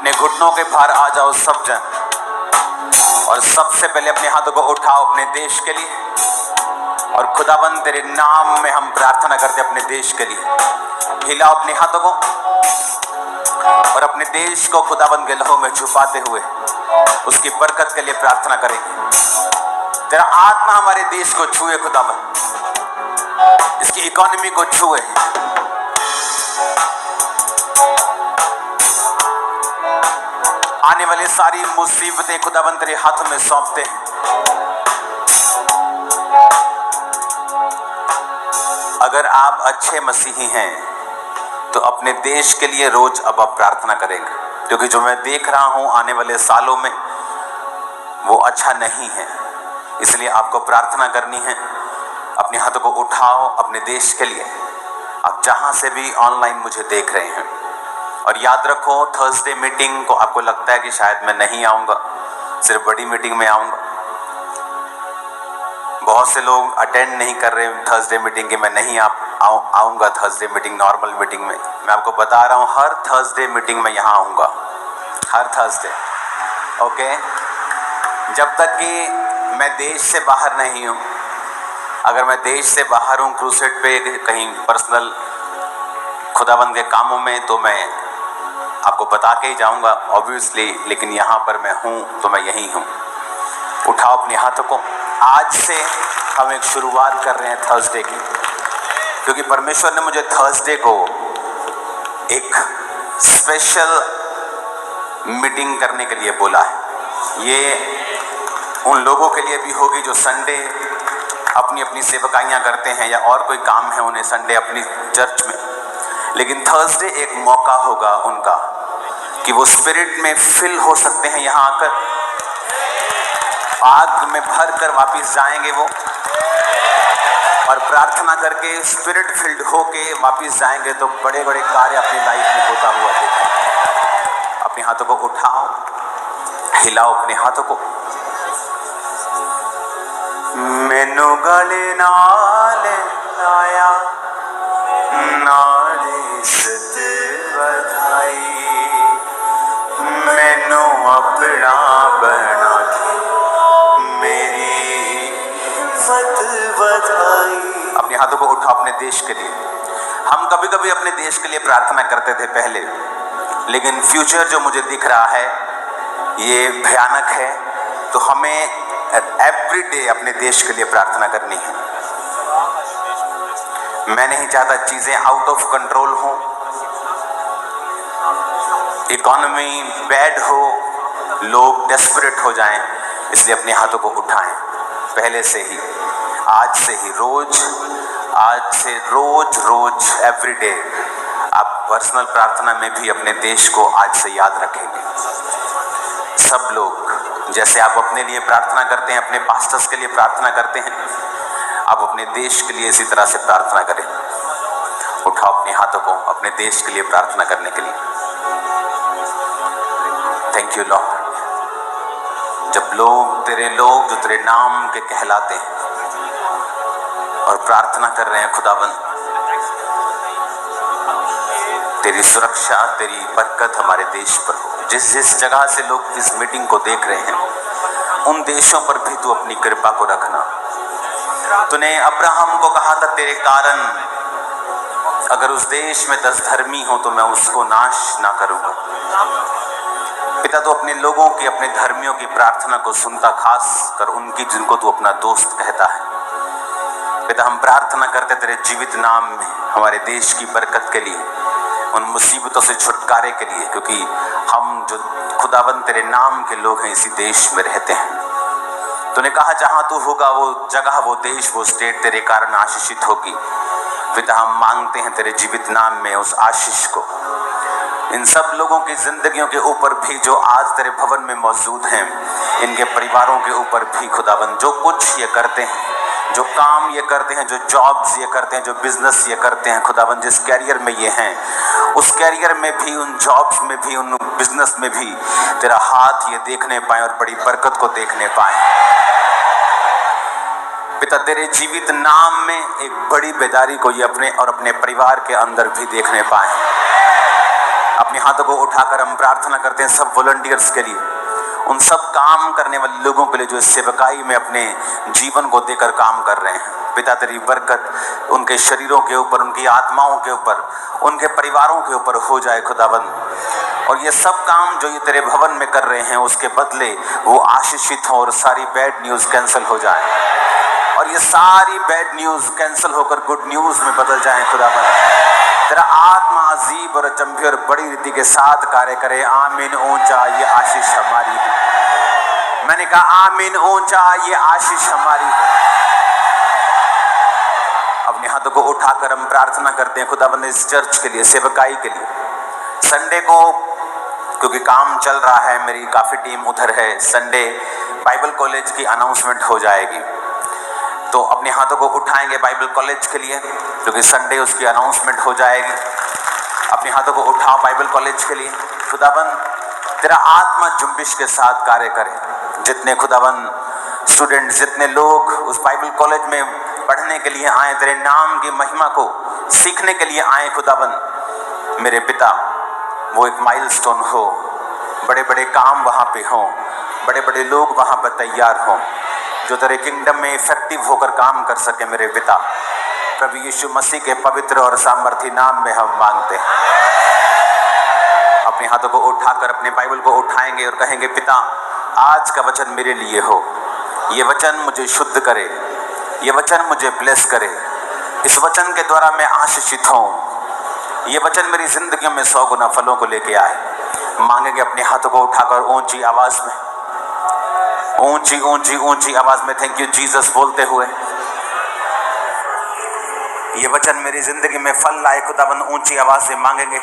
अपने घुटनों के भार आ जाओ सब जन, और सबसे पहले अपने हाथों को उठाओ अपने देश के लिए। और खुदाबंद तेरे नाम में हम प्रार्थना करते अपने देश के लिए। हिलाओ अपने हाथों को और अपने देश को खुदाबंद के लहू में छुपाते हुए उसकी बरकत के लिए प्रार्थना करेंगे। तेरा आत्मा हमारे देश को छुए खुदाबंद, इसकी इकोनॉमी को छुए। आने वाली सारी मुसीबतें खुदाबंद तेरे हाथों में सौंपते हैं। अगर आप अच्छे मसीही हैं तो अपने देश के लिए रोज अब आप प्रार्थना करेंगे, क्योंकि जो मैं देख रहा हूं आने वाले सालों में वो अच्छा नहीं है। इसलिए आपको प्रार्थना करनी है। अपने हाथों को उठाओ अपने देश के लिए, आप जहां से भी ऑनलाइन मुझे देख रहे हैं। और याद रखो, थर्सडे मीटिंग को आपको लगता है कि शायद मैं नहीं आऊंगा, सिर्फ बड़ी मीटिंग में आऊंगा। बहुत से लोग अटेंड नहीं कर रहे थर्सडे मीटिंग के, मैं नहीं आऊंगा थर्सडे मीटिंग, नॉर्मल मीटिंग में। मैं आपको बता रहा हूं हर थर्सडे मीटिंग में यहाँ आऊंगा, हर थर्सडे। ओके, जब तक कि मैं देश से बाहर नहीं हूं। अगर मैं देश से बाहर हूं क्रूसेड पे कहीं पर्सनल खुदाबंद के कामों में, तो मैं आपको बता के ही जाऊंगा ऑब्वियसली, लेकिन यहाँ पर मैं हूं तो मैं यहीं हूं। उठाओ अपने हाथों को। आज से हम एक शुरुआत कर रहे हैं थर्सडे की, क्योंकि परमेश्वर ने मुझे थर्सडे को एक स्पेशल मीटिंग करने के लिए बोला है। ये उन लोगों के लिए भी होगी जो संडे अपनी अपनी सेवकाइयाँ करते हैं या और कोई काम है उन्हें संडे अपनी चर्च में, लेकिन थर्सडे एक मौका होगा उनका कि वो स्पिरिट में फिल हो सकते हैं। यहाँ आकर आग में भर कर वापिस जाएंगे वो, और प्रार्थना करके स्पिरिट फिल्ड होके वापिस जाएंगे तो बड़े बड़े कार्य अपनी लाइफ में होता हुआ देखेंगे। अपने हाथों को उठाओ, हिलाओ अपने हाथों को। मैनू गले नाल लाया नाले सत बधाई, मैनू अपना बना मेरी फत बधाई। अपने हाथों को उठाओ अपने देश के लिए। हम कभी कभी अपने देश के लिए प्रार्थना करते थे पहले, लेकिन फ्यूचर जो मुझे दिख रहा है ये भयानक है। तो हमें एवरी डे अपने देश के लिए प्रार्थना करनी है। मैं नहीं चाहता चीजें आउट ऑफ कंट्रोल हो, इकोनॉमी बैड हो, लोग डेस्परेट हो जाएं। इसलिए अपने हाथों को उठाएं पहले से ही, आज से ही, आज से रोज एवरी डे आप पर्सनल प्रार्थना में भी अपने देश को आज से याद रखेंगे। सब लोग जैसे आप अपने लिए प्रार्थना करते हैं, अपने पास्टर्स के लिए प्रार्थना करते हैं, आप अपने देश के लिए इसी तरह से प्रार्थना करें। उठाओ अपने हाथों को अपने देश के लिए प्रार्थना करने के लिए। Thank you Lord. जब लोग जो तेरे नाम के कहलाते हैं और प्रार्थना कर रहे हैं, खुदाबंद तेरी सुरक्षा, तेरी बरकत हमारे देश पर हो। जिस जिस जगह से लोग इस मीटिंग को देख रहे हैं उन देशों पर भी तू अपनी कृपा को रखना। तूने अब्राहम को कहा था तेरे कारण अगर उस देश में 10 धर्मी हो तो मैं उसको नाश ना करूंगा। पिता, तू अपने लोगों की, अपने धर्मियों की प्रार्थना को सुनता, खास कर उनकी जिनको तू अपना दोस्त कहता है। पिता, हम प्रार्थना करते तेरे जीवित नाम में हमारे देश की बरकत के लिए, उन मुसीबतों से छुटकारे के लिए, क्योंकि हम जो खुदाबंद तेरे नाम के लोग हैं इसी देश में रहते हैं। तूने कहा जहां तू होगा वो जगह, वो देश, वो स्टेट तेरे कारण आशीषित होगी। पिता, हम मांगते हैं तेरे जीवित नाम में उस आशीष को इन सब लोगों की जिंदगियों के ऊपर भी जो आज तेरे भवन में मौजूद हैं, इनके परिवारों के ऊपर भी खुदाबंद, जो कुछ ये करते हैं, जो काम ये करते हैं, जो जॉब्स ये करते हैं, जो बिजनेस ये करते हैं, खुदाबंद जिस कैरियर में ये हैं, उस कैरियर में भी, उन जॉब्स में भी, उन बिजनेस में भी तेरा हाथ ये देखने पाए और बड़ी बरकत को देखने पाए। पिता, तेरे जीवित नाम में एक बड़ी बेदारी को ये अपने और अपने परिवार के अंदर भी देखने पाए। अपने अपने हाथों को उठाकर हम प्रार्थना करते हैं सब वॉलंटियर्स के लिए, उन सब काम करने वाले लोगों के लिए जो सेवकाई में अपने जीवन को देकर काम कर रहे हैं। पिता तेरी बरकत उनके शरीरों के ऊपर, उनकी आत्माओं के ऊपर, उनके परिवारों के ऊपर हो जाए खुदाबंद। और ये सब काम जो ये तेरे भवन में कर रहे हैं उसके बदले वो आशीषित हो और सारी बैड न्यूज कैंसिल हो जाए, और ये सारी बैड न्यूज कैंसिल होकर गुड न्यूज में बदल जाए खुदाबंद। तेरा आत्मा अजीब और अचंभे और बड़ी रीति के साथ कार्य करे। आमीन। ऊंचा ये आशीष हमारी है। मैंने कहा आमीन। ऊंचा ये आशीष हमारी है। अपने हाथों को उठाकर हम प्रार्थना करते हैं खुदाबंद इस चर्च के लिए, सेवकाई के लिए। संडे को क्योंकि काम चल रहा है, मेरी काफी टीम उधर है, संडे बाइबल कॉलेज की अनाउंसमेंट हो जाएगी, तो अपने हाथों को उठाएंगे बाइबल कॉलेज के लिए, क्योंकि संडे उसकी अनाउंसमेंट हो जाएगी। अपने हाथों को उठाओ बाइबल कॉलेज के लिए। खुदाबंद तेरा आत्मा जुम्बिश के साथ कार्य करे। जितने खुदाबंद स्टूडेंट, जितने लोग उस बाइबल कॉलेज में पढ़ने के लिए आए, तेरे नाम की महिमा को सीखने के लिए आए खुदाबंद, मेरे पिता वो एक माइलस्टोन हो, बड़े बड़े काम वहाँ पे हों, बड़े बड़े लोग वहाँ पर तैयार हों जो तेरे किंगडम में इफेक्टिव होकर काम कर सके। मेरे पिता प्रभु यीशु मसीह के पवित्र और सामर्थी नाम में हम मांगते हैं। अपने हाथों को उठाकर अपने बाइबल को उठाएंगे और कहेंगे पिता आज का वचन मेरे लिए हो, ये वचन मुझे शुद्ध करे, ये वचन मुझे ब्लेस करे, इस वचन के द्वारा मैं आशीषित हूँ, ये वचन मेरी जिंदगी में 100 गुना फलों को लेके आए। मांगेंगे अपने हाथों को उठाकर ऊंची आवाज में, ऊंची ऊंची ऊंची आवाज में थैंक यू जीसस बोलते हुए, ये वचन मेरी जिंदगी में फल लाए खुदाबंद। ऊंची आवाज से मांगेंगे।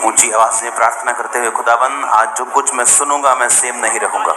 ऊंची आवाज से प्रार्थना करते हुए खुदाबंद आज जो कुछ मैं सुनूंगा मैं सेम नहीं रहूंगा।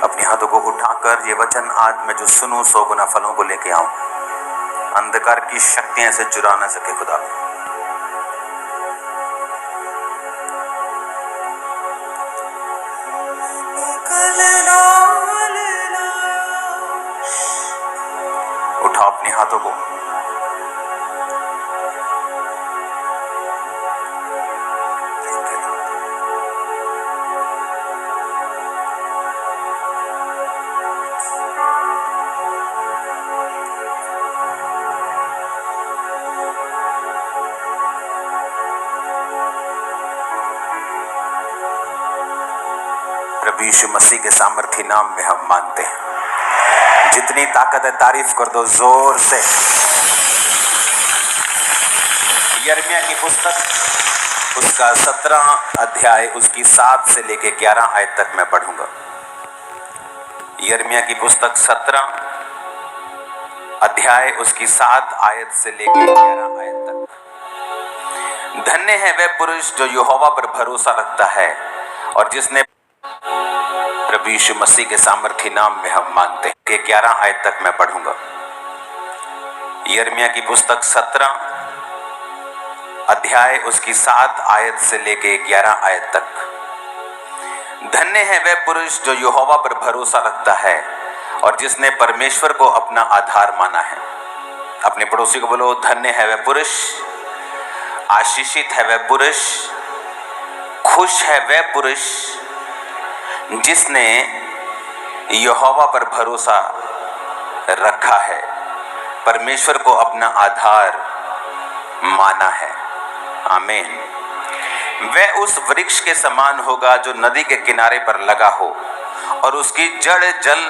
अपने हाथों को उठाकर ये वचन आज मैं जो सुनूं 100 गुना फलों को लेके आऊं, अंधकार की शक्तियां से चुरा ना सके खुदा। उठाओ अपने हाथों को, प्रभु यीशु मसीह के सामर्थी नाम में हम मांगते हैं। जितनी ताकत है तारीफ कर दो जोर से। यिर्मयाह की पुस्तक उसका 17 अध्याय उसकी 7 से लेके 11 आयत तक मैं पढ़ूंगा। यिर्मयाह की पुस्तक 17 अध्याय उसकी 7 आयत से लेके 11 आयत तक। धन्य है वह पुरुष जो यहोवा पर भरोसा रखता है और जिसने प्रभु यीशु मसीह के सामर्थी नाम में हम मांगते हैं कि 11 आयत तक मैं पढ़ूंगा। यिर्मयाह की पुस्तक 17 अध्याय उसकी 7 आयत से लेके 11 आयत तक। धन्य है वह पुरुष जो यहोवा पर भरोसा रखता है और जिसने परमेश्वर को अपना आधार माना है। अपने पड़ोसी को बोलो, धन्य है वह पुरुष, आशीषित है वह पुरुष, खुश है वह पुरुष जिसने यहोवा पर भरोसा रखा है, परमेश्वर को अपना आधार माना है। आमीन। वह उस वृक्ष के समान होगा जो नदी के किनारे पर लगा हो और उसकी जड़ जल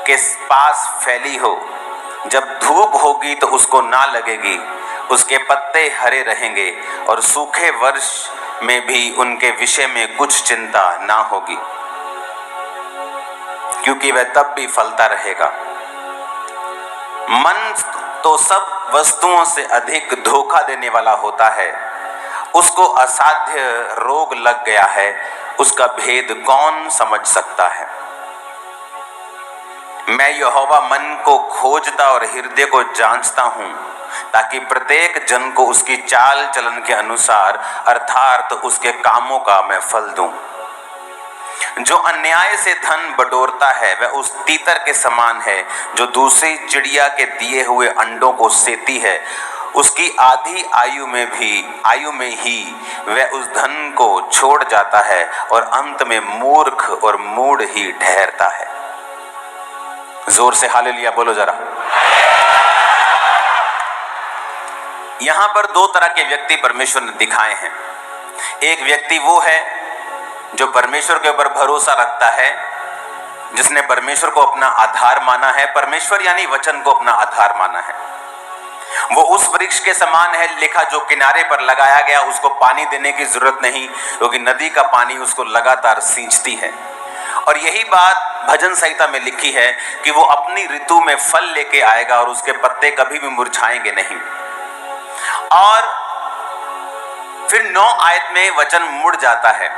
के पास फैली हो। जब धूप होगी तो उसको ना लगेगी, उसके पत्ते हरे रहेंगे और सूखे वर्ष में भी उनके विषय में कुछ चिंता ना होगी, क्योंकि वह तब भी फलता रहेगा। मन तो सब वस्तुओं से अधिक धोखा देने वाला होता है। उसको असाध्य रोग लग गया है, उसका भेद कौन समझ सकता है। मैं यहोवा मन को खोजता और हृदय को जांचता हूं, ताकि प्रत्येक जन को उसकी चाल चलन के अनुसार अर्थात उसके कामों का मैं फल दूं। जो अन्याय से धन बटोरता है वह उस तीतर के समान है जो दूसरी चिड़िया के दिए हुए अंडों को सेती है। उसकी आधी आयु में ही वह उस धन को छोड़ जाता है और अंत में मूर्ख और मूढ़ ही ठहरता है। जोर से हालेलुया बोलो जरा। यहां पर 2 तरह के व्यक्ति परमेश्वर ने दिखाए हैं। एक व्यक्ति वो है जो परमेश्वर के ऊपर भरोसा रखता है, जिसने परमेश्वर को अपना आधार माना है। परमेश्वर यानी वचन को अपना आधार माना है। वो उस वृक्ष के समान है लिखा जो किनारे पर लगाया गया, उसको पानी देने की जरूरत नहीं, क्योंकि नदी का पानी उसको लगातार सींचती है। और यही बात भजन संहिता में लिखी है कि वो अपनी ऋतु में फल लेके आएगा और उसके पत्ते कभी भी मुरझाएंगे नहीं। और फिर 9 आयत में वचन मुड़ जाता है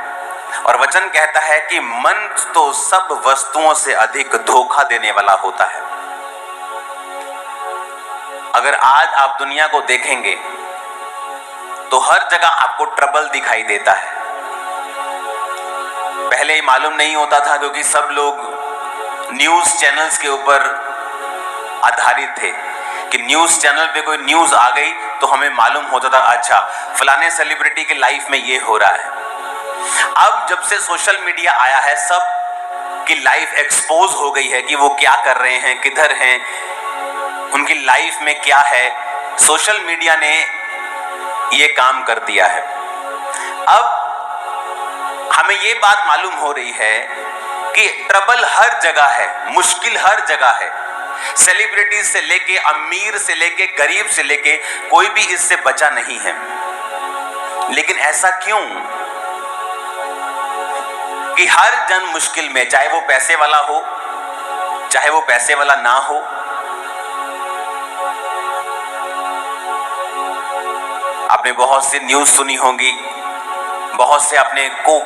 और वचन कहता है कि मन तो सब वस्तुओं से अधिक धोखा देने वाला होता है। अगर आज आप दुनिया को देखेंगे तो हर जगह आपको ट्रबल दिखाई देता है। पहले ही मालूम नहीं होता था, क्योंकि सब लोग न्यूज चैनल्स के ऊपर आधारित थे कि न्यूज चैनल पे कोई न्यूज आ गई तो हमें मालूम होता था, अच्छा फलाने सेलिब्रिटी के लाइफ में ये हो रहा है। अब जब से सोशल मीडिया आया है, सब की लाइफ एक्सपोज हो गई है कि वो क्या कर रहे हैं, किधर हैं, उनकी लाइफ में क्या है। सोशल मीडिया ने ये काम कर दिया है। अब हमें ये बात मालूम हो रही है कि ट्रबल हर जगह है, मुश्किल हर जगह है। सेलिब्रिटी से लेके अमीर से लेके गरीब से लेके कोई भी इससे बचा नहीं है। लेकिन ऐसा क्यों कि हर जन मुश्किल में, चाहे वो पैसे वाला हो चाहे वो पैसे वाला ना हो। आपने बहुत सी न्यूज सुनी होंगी, बहुत से आपने को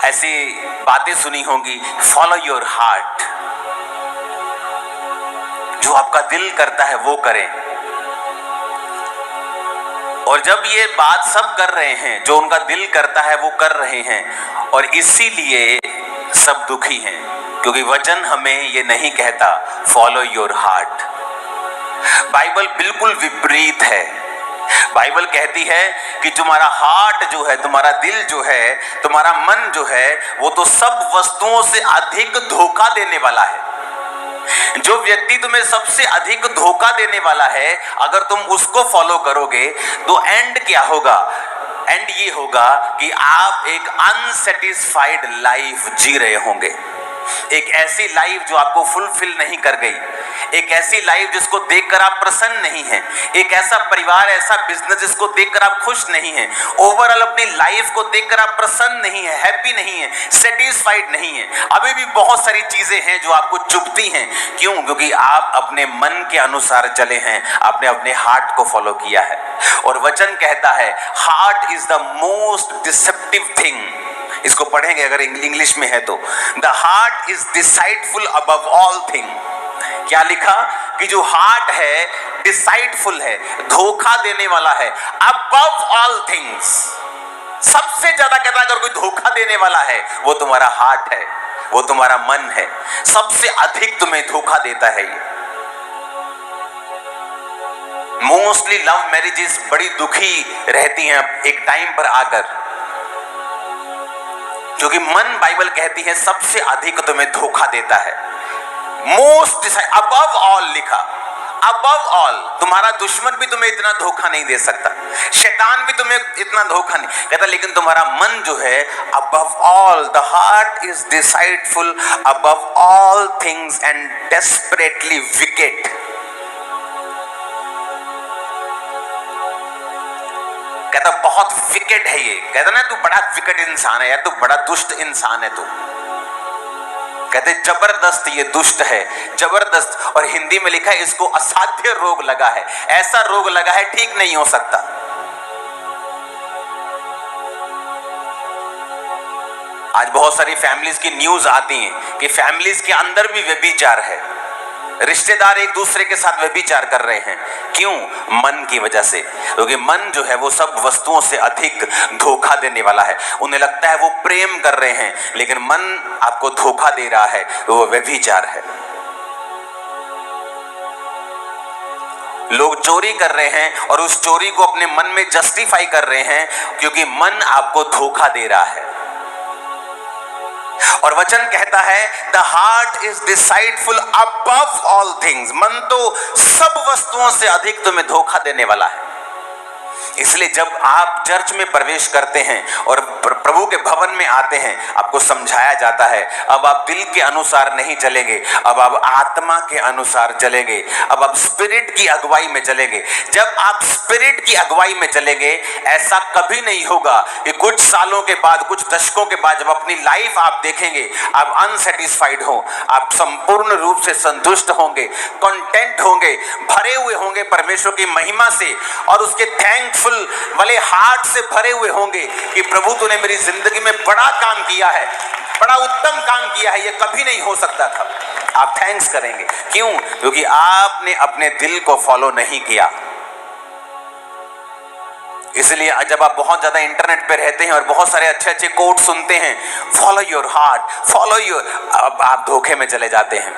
ऐसी बातें सुनी होंगी, फॉलो योर हार्ट, जो आपका दिल करता है वो करें। और जब ये बात सब कर रहे हैं, जो उनका दिल करता है वो कर रहे हैं, और इसीलिए सब दुखी हैं, क्योंकि वचन हमें ये नहीं कहता फॉलो योर हार्ट। बाइबल बिल्कुल विपरीत है। बाइबल कहती है कि तुम्हारा हार्ट जो है, तुम्हारा दिल जो है, तुम्हारा मन जो है, वो तो सब वस्तुओं से अधिक धोखा देने वाला है। जो व्यक्ति तुम्हें सबसे अधिक धोखा देने वाला है, अगर तुम उसको फॉलो करोगे तो एंड क्या होगा? एंड ये होगा कि आप एक अनसेटिस्फाइड लाइफ जी रहे होंगे, एक ऐसी लाइफ जो आपको फुलफिल नहीं कर गई, एक ऐसी लाइफ जिसको देखकर आप प्रसन्न नहीं हैं, एक ऐसा परिवार, ऐसा बिजनेस जिसको देखकर आप खुश नहीं हैं, ओवरऑल अपनी लाइफ को देखकर आप प्रसन्न नहीं हैं, हैप्पी नहीं हैं, सेटिस्फाइड नहीं हैं। अभी भी बहुत सारी चीजें हैं जो आपको चुभती हैं। क्यों? क्योंकि आप अपने मन के अनुसार चले हैं, आपने अपने हार्ट को फॉलो किया है। और वचन कहता है heart is the most deceptive thing. इसको पढ़ेंगे अगर इंग्लिश में है तो, the heart is deceitful above all thing. क्या लिखा? कि जो हार्ट है डिसाइडफुल है, धोखा देने वाला है, अबव ऑल थिंग्स। सबसे ज्यादा कहता अगर कोई धोखा देने वाला है वो तुम्हारा हार्ट है, वो तुम्हारा मन है। सबसे अधिक तुम्हें धोखा देता है ये। मोस्टली लव मैरिजेस बड़ी दुखी रहती हैं एक टाइम पर आकर, क्योंकि मन, बाइबल कहती है, सबसे अधिक तुम्हें धोखा देता है। मोस्ट अबव ऑल लिखा, अबव ऑल। तुम्हारा दुश्मन भी तुम्हें इतना धोखा नहीं दे सकता, शैतान भी तुम्हें इतना धोखा नहीं कहता, लेकिन तुम्हारा मन जो है above all. The heart is deceitful above all things and desperately wicked. कहता बहुत विकेट है ये। कहता ना तू बड़ा विकेट इंसान है यार, तू बड़ा दुष्ट इंसान है तू। कहते जबरदस्त ये दुष्ट है, जबरदस्त। और हिंदी में लिखा है इसको असाध्य रोग लगा है, ऐसा रोग लगा है ठीक नहीं हो सकता। आज बहुत सारी फैमिलीज की न्यूज आती हैं कि फैमिलीज के अंदर भी व्यभिचार है, रिश्तेदार एक दूसरे के साथ व्यभिचार कर रहे हैं। क्यों? मन की वजह से। क्योंकि मन जो है वो सब वस्तुओं से अधिक धोखा देने वाला है। उन्हें लगता है वो प्रेम कर रहे हैं, लेकिन मन आपको धोखा दे रहा है, वो व्यभिचार है। लोग चोरी कर रहे हैं और उस चोरी को अपने मन में जस्टिफाई कर रहे हैं, क्योंकि मन आपको धोखा दे रहा है। और वचन कहता है the heart is deceitful above all things. मन तो सब वस्तुओं से अधिक तुम्हें धोखा देने वाला है। इसलिए जब आप चर्च में प्रवेश करते हैं और प्रभु के भवन में आते हैं, आपको समझाया जाता है अब आप दिल के अनुसार नहीं चलेंगे, अब आप आत्मा के अनुसार चलेंगे, अब आप स्पिरिट की अगुवाई में चलेंगे। जब आप स्पिरिट की अगुवाई में चलेंगे, ऐसा कभी नहीं होगा कि कुछ सालों के बाद, कुछ दशकों के बाद जब अपनी लाइफ आप देखेंगे, आप अनसेटिस्फाइड हो। आप संपूर्ण रूप से संतुष्ट होंगे, कंटेंट होंगे, भरे हुए होंगे परमेश्वर की महिमा से, और उसके थैंकफुल वाले हार्ट से भरे हुए होंगे कि प्रभु तूने मेरी जिंदगी में बड़ा काम किया है, बड़ा उत्तम काम किया है, ये कभी नहीं हो सकता था। आप थैंक्स करेंगे। क्यों? क्योंकि आपने अपने दिल को फॉलो नहीं किया। इसलिए जब आप बहुत ज्यादा इंटरनेट पे रहते हैं और बहुत सारे अच्छे अच्छे कोट सुनते हैं, follow your heart, follow your, अब आप धोखे में चले जाते हैं।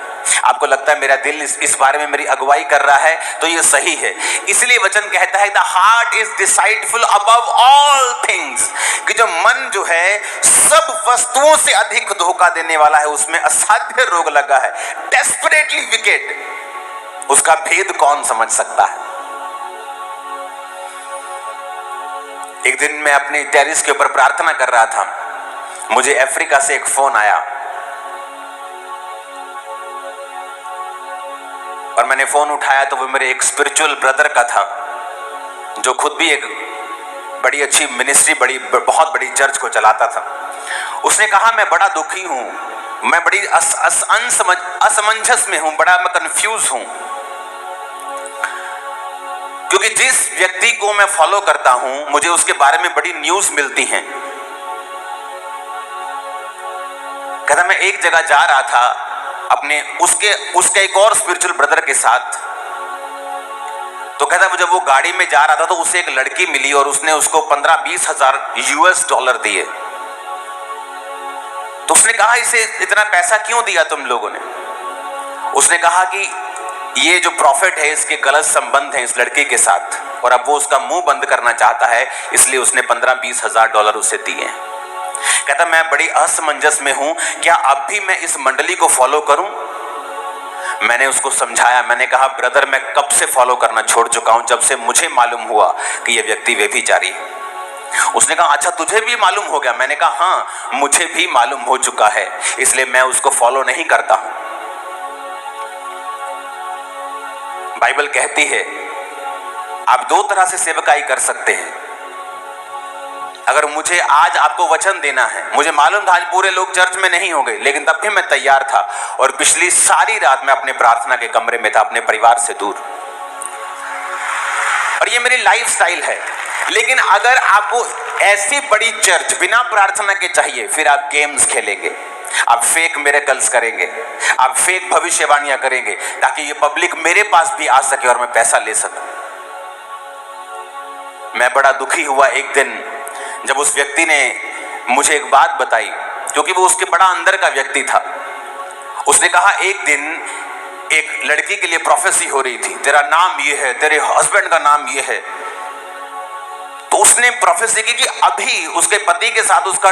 आपको लगता है मेरा दिल इस बारे में मेरी अगुवाई कर रहा है तो ये सही है। इसलिए वचन कहता है the heart is deceitful above all things, कि जो मन जो है सब वस्तुओं से अधिक धोखा देने वाला है, उसमें असाध्य रोग लगा है, डेस्परेटली विकेट। उसका भेद कौन समझ सकता है? एक दिन मैं अपनी टेरिस के ऊपर प्रार्थना कर रहा था, मुझे अफ्रीका से एक फोन आया और मैंने फोन उठाया तो वो मेरे एक स्पिरिचुअल ब्रदर का था, जो खुद भी एक बड़ी अच्छी मिनिस्ट्री, बहुत बड़ी चर्च को चलाता था। उसने कहा मैं बड़ा दुखी हूं, मैं बड़ी असमंजस में हूं, बड़ा मैं कंफ्यूज हूं, क्योंकि जिस व्यक्ति को मैं फॉलो करता हूं मुझे उसके बारे में बड़ी न्यूज मिलती हैं। कहता मैं एक जगह जा रहा था अपने उसके एक और स्पिरिचुअल ब्रदर के साथ, तो कहता जब वो गाड़ी में जा रहा था तो उसे एक लड़की मिली और उसने उसको 15-20 हजार US डॉलर दिए। तो उसने कहा इसे इतना पैसा क्यों दिया तुम लोगों ने? उसने कहा कि ये जो प्रॉफिट है इसके गलत संबंध है इस लड़के के साथ, और अब वो उसका मुंह बंद करना चाहता है, इसलिए उसने 15-20 हजार डॉलर उसे दिए। कहता मैं बड़ी असमंजस में हूं, क्या अब भी मैं इस मंडली को फॉलो करूं? मैंने उसको समझाया, मैंने कहा ब्रदर मैं कब से फॉलो करना छोड़ चुका हूं, जब से मुझे मालूम हुआ कि यह व्यक्ति व्यभिचारी है। उसने कहा अच्छा तुझे भी मालूम हो गया? मैंने कहा हाँ मुझे भी मालूम हो चुका है, इसलिए मैं उसको फॉलो नहीं करता हूं। बाइबल कहती है आप दो तरह से सेवकाई कर सकते हैं। अगर मुझे आज आपको वचन देना है, मुझे मालूम था आज पूरे लोग चर्च में नहीं होंगे, लेकिन तब भी मैं तैयार था और पिछली सारी रात मैं अपने प्रार्थना के कमरे में था, अपने परिवार से दूर, और ये मेरी लाइफस्टाइल है। लेकिन अगर आपको ऐसी बड़ी चर्च बिना प्रार्थना के चाहिए, फिर आप गेम्स खेलेंगे, आप फेक मिरेकल्स करेंगे, आप फेक भविष्यवाणियां करेंगे ताकि ये पब्लिक मेरे पास भी आ सके और मैं पैसा ले सकूं। मैं बड़ा दुखी हुआ एक दिन जब उस व्यक्ति ने मुझे एक बात बताई, क्योंकि वो उसके बड़ा अंदर का व्यक्ति था। उसने कहा एक दिन एक लड़की के लिए प्रोफेसी हो रही थी, तेरा नाम ये है, तेरे हस्बैंड का नाम ये है। तो उसने प्रोफेसी की कि अभी उसके पति के साथ उसका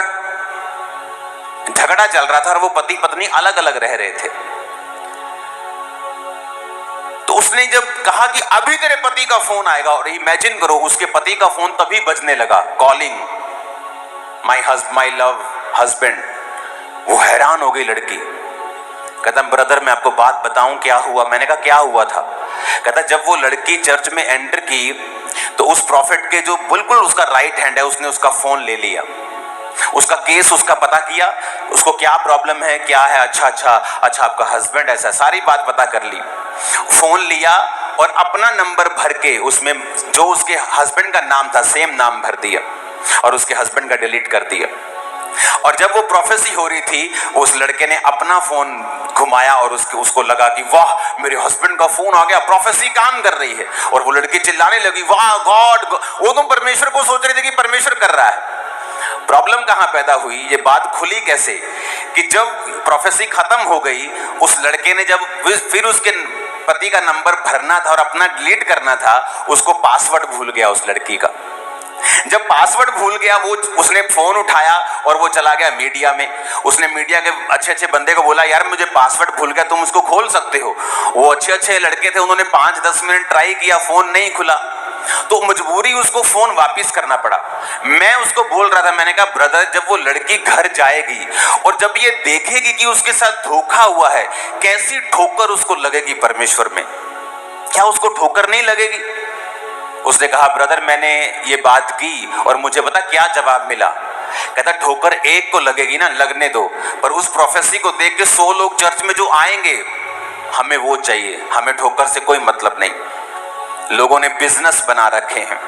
झगड़ा चल रहा था और वो पति पत्नी अलग अलग रह रहे थे। तो उसने जब कहा कि अभी तेरे पति का फोन आएगा, और इमेजिन करो उसके पति का फोन तभी बजने लगा, कॉलिंग माई लव हस्बैंड। वो हैरान हो गई लड़की। कहता ब्रदर मैं आपको बात बताऊं क्या हुआ? मैंने कहा क्या हुआ था? कहता जब वो लड़की चर्च में एंटर की तो उस प्रॉफिट के जो बिल्कुल उसका राइट हैंड है, उसने उसका फोन ले लिया, उसका केस उसका पता किया, उसको क्या प्रॉब्लम है क्या है, अच्छा आपका हस्बैंड ऐसा, सारी बात पता कर ली। फोन लिया और अपना नंबर भर के उसमें जो उसके हस्बैंड का नाम था सेम नाम भर दिया और उसके हस्बैंड का डिलीट कर दिया। और जब वो प्रोफेसी हो रही थी उस लड़के ने अपना फोन घुमाया और उसको लगा कि वाह मेरे हस्बैंड का फोन आ गया, प्रोफेसी काम कर रही है। और वो लड़की चिल्लाने लगी वाह गॉड, वो तो परमेश्वर को सोच रही थी कि परमेश्वर कर रहा है। प्रॉब्लम कहां पैदा हुई, ये बात खुली कैसे कि जब प्रोफेसी खत्म हो गई, उस लड़के ने जब फिर उसके पति का नंबर भरना था और अपना डिलीट करना था, उसको पासवर्ड भूल गया उस लड़की का। जब पासवर्ड भूल गया उसने फोन उठाया और वो चला गया मीडिया में। उसने मीडिया के अच्छे बंदे को बोला यार मुझे पासवर्ड भूल गया, तुम उसको खोल सकते हो? वो अच्छे लड़के थे, उन्होंने 5-10 मिनट ट्राई किया, फोन नहीं खुला, तो मजबूरी उसको फोन वापस करना पड़ा। मैं उसको बोल रहा था, मैंने कहा ब्रदर जब वो लड़की घर जाएगी और जब ये देखेगी कि उसके साथ धोखा हुआ है, कैसी ठोकर उसको लगेगी परमेश्वर में, क्या उसको ठोकर नहीं लगेगी? उसने कहा ब्रदर मैंने ये बात की और मुझे पता क्या जवाब मिला। कहता ठोकर एक को लगेगी ना, लगने दो, पर उस प्रोफेसी को देख के 100 लोग चर्च में जो आएंगे, हमें वो चाहिए, हमें ठोकर से कोई मतलब नहीं। लोगों ने बिजनेस बना रखे हैं।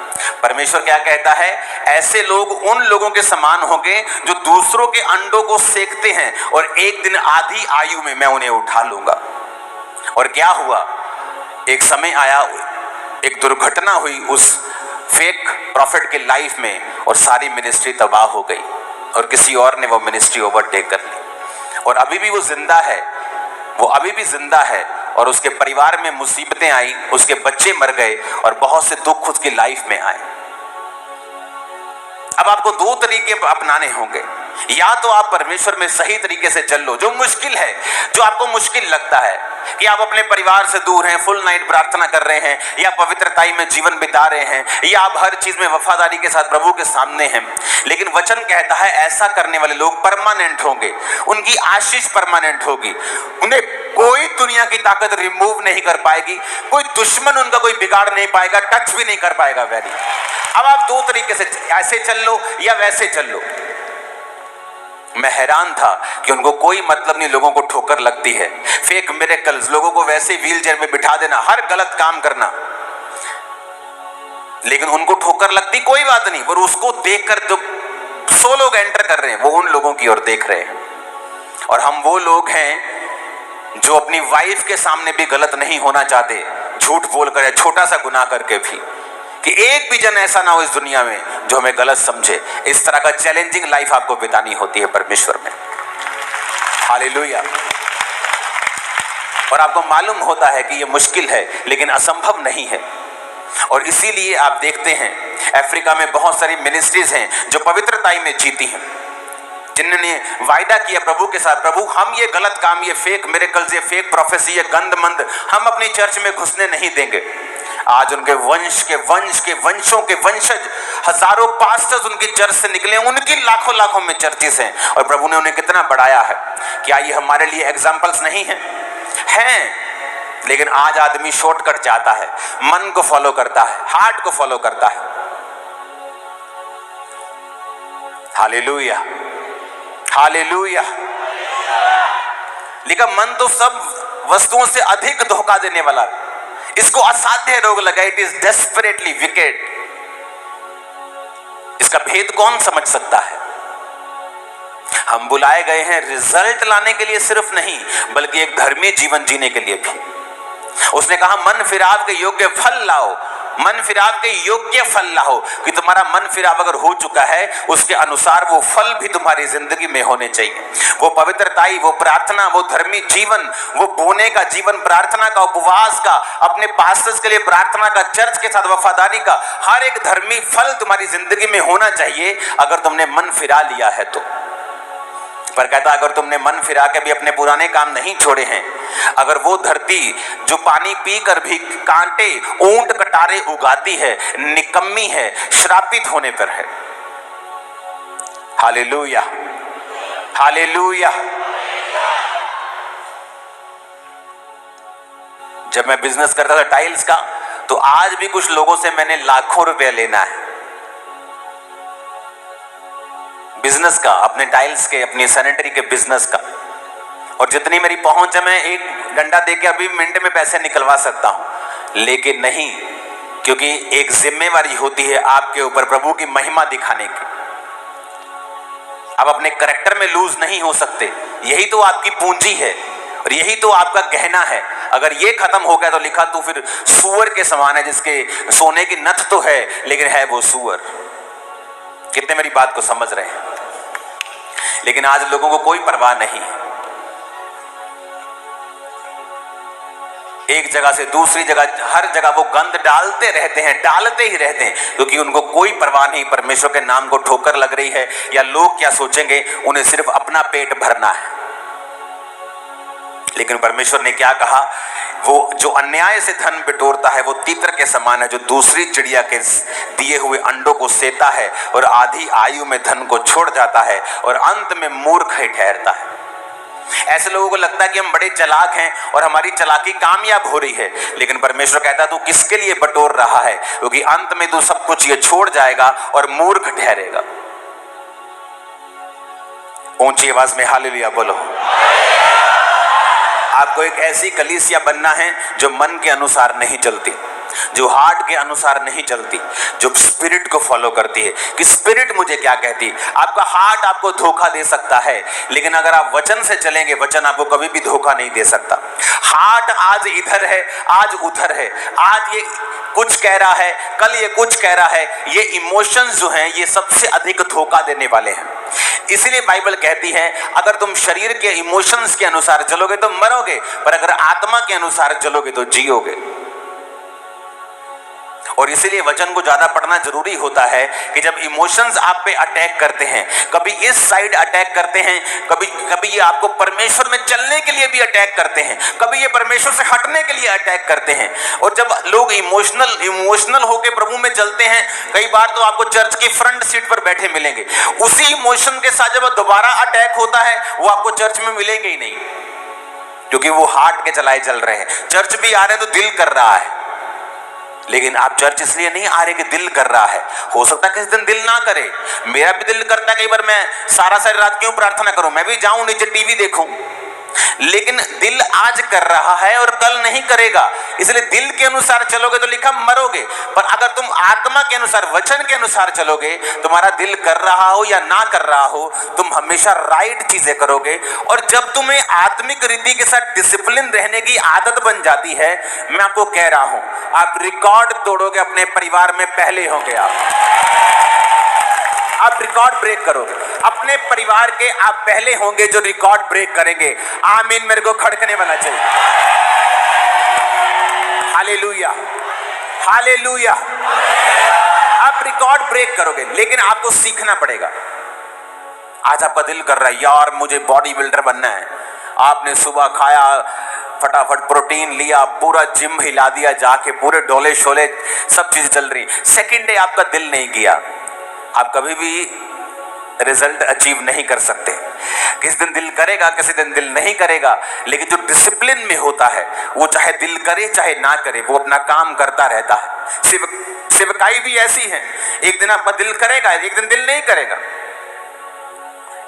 परमेश्वर क्या कहता है, ऐसे लोग उन लोगों के समान होंगे जो दूसरों के अंडों को सेकते हैं और एक दिन आधी आयु में मैं उन्हें उठा लूंगा। और क्या हुआ, एक समय आया, एक दुर्घटना हुई उस फेक प्रॉफिट के लाइफ में और सारी मिनिस्ट्री तबाह हो गई और किसी और ने वो मिनिस्ट्री ओवरटेक कर ली। और अभी भी वो जिंदा है, वो अभी भी जिंदा है और उसके परिवार में मुसीबतें आई, उसके बच्चे मर गए और बहुत से दुख उसकी लाइफ में आए। अब आपको 2 तरीके अपनाने होंगे, या तो आप परमेश्वर में सही तरीके से चल लो, जो मुश्किल है, जो आपको मुश्किल लगता है कि आप अपने परिवार से दूर हैं, फुल नाइट प्रार्थना कर रहे हैं, या पवित्रताई में जीवन बिता रहे हैं, या आप हर चीज में वफादारी के साथ प्रभु के सामने हैं। लेकिन वचन कहता है ऐसा करने वाले लोग परमानेंट होंगे, उनकी आशीष परमानेंट होगी, उन्हें कोई दुनिया की ताकत रिमूव नहीं कर पाएगी, कोई दुश्मन उनका कोई बिगाड़ नहीं पाएगा, टच भी नहीं कर पाएगा। वेरी अब आप 2 तरीके से, ऐसे चल लो या वैसे चल लो। मैं हैरान था कि उनको कोई मतलब नहीं, लोगों को ठोकर लगती है, फेक मिरेकल्स, लोगों को वैसे व्हीलचेयर में बिठा देना, हर गलत काम करना, लेकिन उनको ठोकर लगती कोई बात नहीं, पर उसको देखकर जो 100 लोग एंटर कर रहे हैं वो उन लोगों की ओर देख रहे हैं। और हम वो लोग हैं जो अपनी वाइफ के सामने भी गलत नहीं होना चाहते, झूठ बोलकर, छोटा सा गुनाह करके भी, कि एक भी जन ऐसा ना हो इस दुनिया में जो हमें गलत समझे। इस तरह का चैलेंजिंग लाइफ आपको बितानी होती है परमेश्वर में। हालेलुया। और आपको मालूम होता है कि यह मुश्किल है लेकिन असंभव नहीं है। और इसीलिए आप देखते हैं अफ्रीका में बहुत सारी मिनिस्ट्रीज हैं जो पवित्रताई में जीती हैं, जिन्होंने वायदा किया प्रभु के साथ, प्रभु हम ये गलत काम, ये फेक मिरेकल्स, ये फेक प्रोफेसी, ये गंद मंद हम अपनी चर्च में घुसने नहीं देंगे। आज उनके वंश के वंशों के वंशज, हजारों पास्टर्स उनके चर्च से निकले, उनकी लाखों लाखों में चर्चेस हैं, और प्रभु ने उन्हें कितना बढ़ाया है। क्या ये हमारे लिए एग्जाम्पल्स नहीं है? हैं। लेकिन आज आदमी शॉर्टकट चाहता है, मन को फॉलो करता है, हार्ट को फॉलो करता है। Hallelujah, hallelujah. लेकिन मन तो सब वस्तुओं से अधिक धोखा देने वाला, इसको असाध्य रोग लगा। It is desperately wicked. इसका भेद कौन समझ सकता है? हम बुलाए गए हैं रिजल्ट लाने के लिए सिर्फ नहीं, बल्कि एक धर्मी जीवन जीने के लिए भी। उसने कहा मन फिराव के योग्य फल लाओ, मन फिराव के योग्य फल लाओ, कि तुम्हारा मन फिराव अगर हो चुका है उसके अनुसार वो फल भी तुम्हारी जिंदगी में होने चाहिए। वो पवित्रताई, वो प्रार्थना, वो धर्मी जीवन, वो बोने का जीवन, प्रार्थना का, उपवास का, अपने पास्टर्स के लिए प्रार्थना का, चर्च के साथ वफादारी का, हर एक धर्मी फल तुम्हारी जिंदगी में होना चाहिए अगर तुमने मन फिरा लिया है तो। पर कहता अगर तुमने मन फिरा के भी अपने पुराने काम नहीं छोड़े हैं, अगर वो धरती जो पानी पीकर भी कांटे, ऊंट कटारे उगाती है, निकम्मी है, श्रापित होने पर है। Hallelujah, hallelujah. जब मैं बिजनेस करता था टाइल्स का, तो आज भी कुछ लोगों से मैंने लाखों रुपए लेना है बिजनेस का, अपने टाइल्स के, अपनी सैनिटरी के बिजनेस का। और जितनी मेरी पहुंच है, मैं एक डंडा देके अभी मिनट में पैसे निकलवा सकता हूं, लेकिन नहीं, क्योंकि एक जिम्मेवारी होती है आपके ऊपर प्रभु की महिमा दिखाने की। आप अपने कैरेक्टर में लूज नहीं हो सकते। यही तो आपकी पूंजी है और यही तो आपका गहना है। अगर ये खत्म हो गया तो लिखा तो फिर सूअर के समान है, जिसके सोने की नथ तो है लेकिन है वो सूअर। कितने मेरी बात को समझ रहे हैं? लेकिन आज लोगों को कोई परवाह नहीं है, एक जगह से दूसरी जगह, हर जगह वो गंद डालते रहते हैं, डालते ही रहते हैं, क्योंकि उनको कोई परवाह नहीं परमेश्वर के नाम को ठोकर लग रही है या लोग क्या सोचेंगे। उन्हें सिर्फ अपना पेट भरना है। लेकिन परमेश्वर ने क्या कहा? वो जो अन्याय से धन बिटोरता है वो तीतर के समान है, जो दूसरी चिड़िया के दिए हुए अंडों को सेता है और आधी आयु में धन को छोड़ जाता है और अंत में मूर्ख ही ठहरता है। ऐसे लोगों को लगता है कि हम बड़े चालाक हैं और हमारी चालाकी कामयाब हो रही है, लेकिन परमेश्वर कहता है तू किसके लिए बटोर रहा है, क्योंकि अंत में तू सब कुछ ये छोड़ जाएगा और मूर्ख ठहरेगा। ऊंची आवाज में हालेलुया बोलो। आपको एक ऐसी कलीसिया बनना है जो मन के अनुसार नहीं चलती, जो हार्ट के अनुसार नहीं चलती, जो स्पिरिट को फॉलो करती है कि स्पिरिट मुझे क्या कहती। आपका हार्ट आपको धोखा दे सकता है, लेकिन अगर आप वचन से चलेंगे, वचन आपको कभी भी धोखा नहीं दे सकता। हार्ट आज इधर है, आज उधर है, आज ये कुछ कह रहा है, कल ये कुछ कह रहा है। ये इमोशंस जो हैं ये सबसे अधिक धोखा देने वाले हैं। इसीलिए बाइबल कहती है अगर तुम शरीर के इमोशंस के अनुसार चलोगे तो मरोगे, पर अगर आत्मा के अनुसार चलोगे तो जियोगे। और इसीलिए वचन को ज्यादा पढ़ना जरूरी होता है कि जब इमोशंस आप पे अटैक करते हैं, कभी इस साइड अटैक करते हैं, कभी ये आपको परमेश्वर में चलने के लिए भी अटैक करते हैं, कभी ये परमेश्वर से हटने के लिए अटैक करते हैं। और जब लोग इमोशनल होकर प्रभु में चलते हैं, कई बार तो आपको चर्च की फ्रंट सीट पर बैठे मिलेंगे। उसी इमोशन के साथ जब दोबारा अटैक होता है वो आपको चर्च में मिलेंगे ही नहीं, क्योंकि वो हार्ट के चलाए चल रहे हैं। चर्च भी आ रहे हैं तो दिल कर रहा है, लेकिन आप चर्च इसलिए नहीं आ रहे कि दिल कर रहा है। हो सकता है किसी दिन दिल ना करे, मेरा भी दिल करता है कई बार मैं सारी रात क्यों प्रार्थना करूं, मैं भी जाऊं नीचे टीवी देखूं, लेकिन दिल आज कर रहा है और कल नहीं करेगा। इसलिए दिल के अनुसार चलोगे तो लिखा मरोगे, पर अगर तुम आत्मा के अनुसार, वचन के अनुसार चलोगे, तुम्हारा दिल कर रहा हो या ना कर रहा हो, तुम हमेशा राइट चीजें करोगे। और जब तुम्हें आत्मिक रीति के साथ डिसिप्लिन रहने की आदत बन जाती है, मैं आपको कह रहा हूं आप रिकॉर्ड तोड़ोगे, अपने परिवार में पहले होंगे। आप रिकॉर्ड ब्रेक करोगे अपने परिवार के, आप पहले होंगे जो रिकॉर्ड ब्रेक करेंगे। आमीन मेरे को खड़कने वाला चाहिए। Hallelujah, hallelujah. आप रिकॉर्ड ब्रेक करोगे, लेकिन आपको सीखना पड़ेगा। आज आपका दिल कर रहा है यार मुझे बॉडी बिल्डर बनना है, आपने सुबह खाया फटाफट प्रोटीन लिया, पूरा जिम हिला दिया जाके, पूरे डोले शोले सब चीज चल रही। सेकंड डे आपका दिल नहीं किया, आप कभी भी रिजल्ट अचीव नहीं कर सकते। किसी दिन दिल करेगा, किसी दिन दिल नहीं करेगा, लेकिन जो डिसिप्लिन में होता है वो चाहे दिल करे चाहे ना करे, वो अपना काम करता रहता है। सेवकाई भी ऐसी है, एक दिन आपका दिल करेगा, एक दिन दिल नहीं करेगा,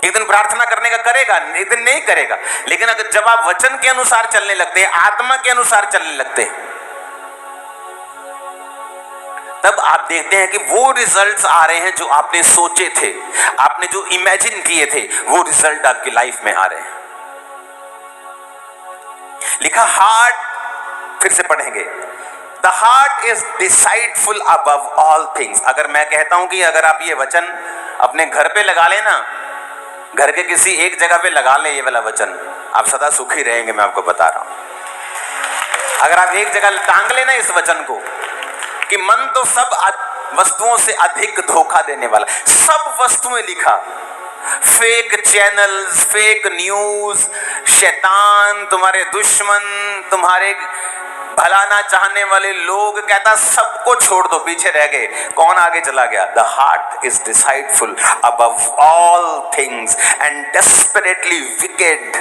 एक दिन प्रार्थना करने का करेगा, एक दिन नहीं करेगा। लेकिन अगर जब आप वचन के अनुसार चलने लगते हैं, आत्मा के अनुसार चलने लगते हैं, तब आप देखते हैं कि वो रिजल्ट्स आ रहे हैं जो आपने सोचे थे, आपने जो इमेजिन किए थे, वो रिजल्ट आपकी लाइफ में आ रहे हैं। लिखा हार्ट, फिर से पढ़ेंगे, the heart is deceitful above all things. अगर मैं कहता हूं कि अगर आप ये वचन अपने घर पे लगा लेना, घर के किसी एक जगह पे लगा ले ये वाला वचन, आप सदा सुखी रहेंगे, मैं आपको बता रहा हूं। अगर आप एक जगह टांग लेना इस वचन को कि मन तो सब वस्तुओं से अधिक धोखा देने वाला, सब वस्तुएं लिखा, फेक चैनल्स, फेक न्यूज, शैतान, तुम्हारे दुश्मन, तुम्हारे भला ना चाहने वाले लोग, कहता सबको छोड़ दो, पीछे रह गए, कौन आगे चला गया? The heart is deceitful above all things and desperately wicked.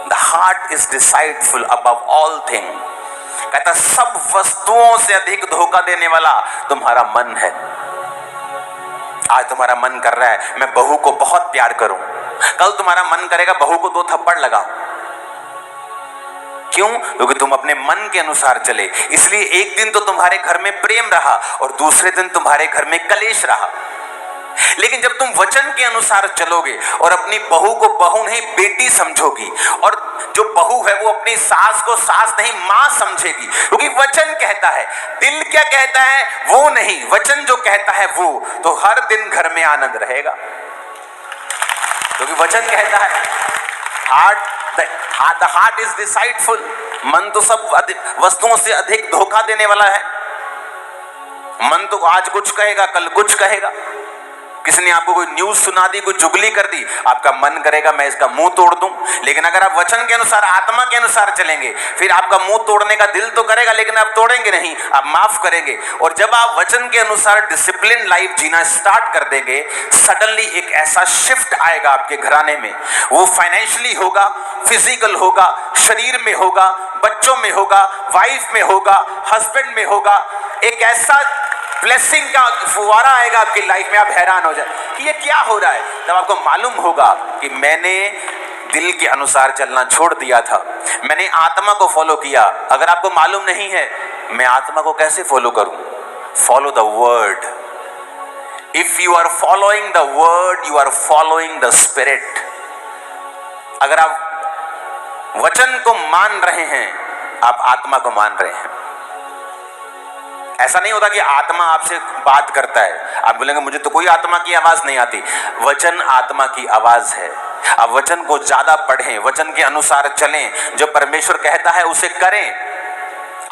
The heart is deceitful above all thing. कहता सब वस्तुओं से अधिक धोखा देने वाला तुम्हारा मन है। आज तुम्हारा मन कर रहा है मैं बहू को बहुत प्यार करूं, कल तुम्हारा मन करेगा बहू को 2 थप्पड़ लगाऊं। क्यों? क्योंकि तुम अपने मन के अनुसार चले। इसलिए एक दिन तो तुम्हारे घर में प्रेम रहा और दूसरे दिन तुम्हारे घर में कलेश रहा। लेकिन जब तुम वचन के अनुसार चलोगे और अपनी बहू को बहू नहीं बेटी समझोगी, और जो बहू है वो अपनी सास को सास नहीं मां समझेगी, क्योंकि वचन कहता है, दिल क्या कहता है वो नहीं, वचन जो कहता है वो, तो हर दिन घर में आनंद रहेगा। क्योंकि वचन कहता है द हार्ट इज डिसाइडफुल, मन तो सब वस्तुओं से अधिक धोखा देने वाला है। मन तो आज कुछ कहेगा, कल कुछ कहेगा। किसी ने आपको कोई न्यूज सुना दी, कोई चुगली कर दी, आपका मन करेगा मैं इसका मुंह तोड़ दूं। लेकिन अगर आप वचन के अनुसार, आत्मा के अनुसार चलेंगे, फिर आपका मुंह तोड़ने का दिल तो करेगा, लेकिन आप तोड़ेंगे नहीं, आप माफ करेंगे। और जब आप वचन के अनुसार डिसिप्लिन लाइफ जीना स्टार्ट कर देंगे, सडनली एक ऐसा शिफ्ट आएगा आपके घराने में। वो फाइनेंशियली होगा, फिजिकल होगा, शरीर में होगा, बच्चों में होगा, वाइफ में होगा, हस्बैंड में होगा। एक ऐसा ब्लेसिंग का फुवारा आएगा आपकी लाइफ में, आप हैरान हो जाए कि ये क्या हो रहा है। तब आपको मालूम होगा कि मैंने दिल के अनुसार चलना छोड़ दिया था, मैंने आत्मा को फॉलो किया। अगर आपको मालूम नहीं है मैं आत्मा को कैसे फॉलो करूं, follow the word. If you are following the word, you are following the spirit. अगर आप वचन को मान रहे हैं, आप आत्मा को मान रहे हैं। ऐसा नहीं होता कि आत्मा आपसे बात करता है, आप बोलेंगे मुझे तो कोई आत्मा की आवाज नहीं आती। वचन आत्मा की आवाज है। आप वचन को ज्यादा पढ़ें, वचन के अनुसार चलें, जो परमेश्वर कहता है उसे करें,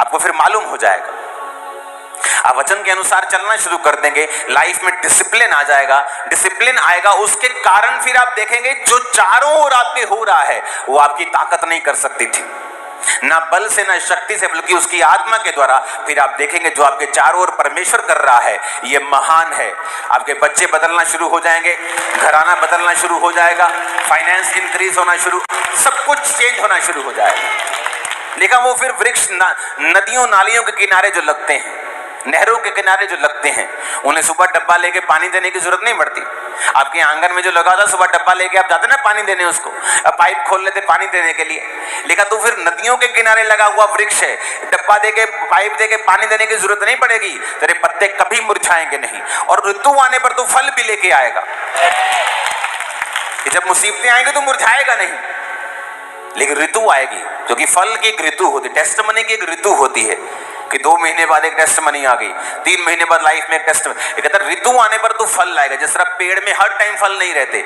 आपको फिर मालूम हो जाएगा। आप वचन के अनुसार चलना शुरू कर देंगे, लाइफ में डिसिप्लिन आ जाएगा। डिसिप्लिन आएगा, उसके कारण फिर आप देखेंगे जो चारों ओर आपके हो रहा है वो आपकी ताकत नहीं कर सकती थी, ना बल से ना शक्ति से, बल्कि उसकी आत्मा के द्वारा। फिर आप देखेंगे जो आपके चारों ओर परमेश्वर कर रहा है ये महान है। आपके बच्चे बदलना शुरू हो जाएंगे, घराना बदलना शुरू हो जाएगा, फाइनेंस इंक्रीज होना शुरू, सब कुछ चेंज होना शुरू हो जाएगा। लेकिन वो फिर वृक्ष नदियों नालियों के किनारे जो लगते हैं, नहरों के किनारे जो लगते हैं, उन्हें सुबह डब्बा लेके पानी देने की जरूरत नहीं पड़ती। आपके आंगन में जो लगा था, सुबह डब्बा लेके आप जाते ना पानी देने, उसको पाइप खोल लेते पानी देने के लिए। लेकिन तो फिर नदियों के किनारे लगा हुआ वृक्ष है, डब्बा देके पाइप देके पानी देने की जरूरत नहीं पड़ेगी, तेरे पत्ते कभी मुरझाएंगे नहीं, और ऋतु आने पर तू फल भी लेके आएगा। जब मुसीबतें आएंगी तो मुरझाएगा नहीं, लेकिन ऋतु आएगी, क्योंकि फल की एक ऋतु होती है, टेस्टमनी की एक ऋतु होती है कि 2 महीने बाद एक टेस्टमनी आ गई, 3 महीने बाद लाइफ में एक टेस्टमनी। कहता ऋतु आने पर तो फल लाएगा। जिस तरह पेड़ में हर टाइम फल नहीं रहते,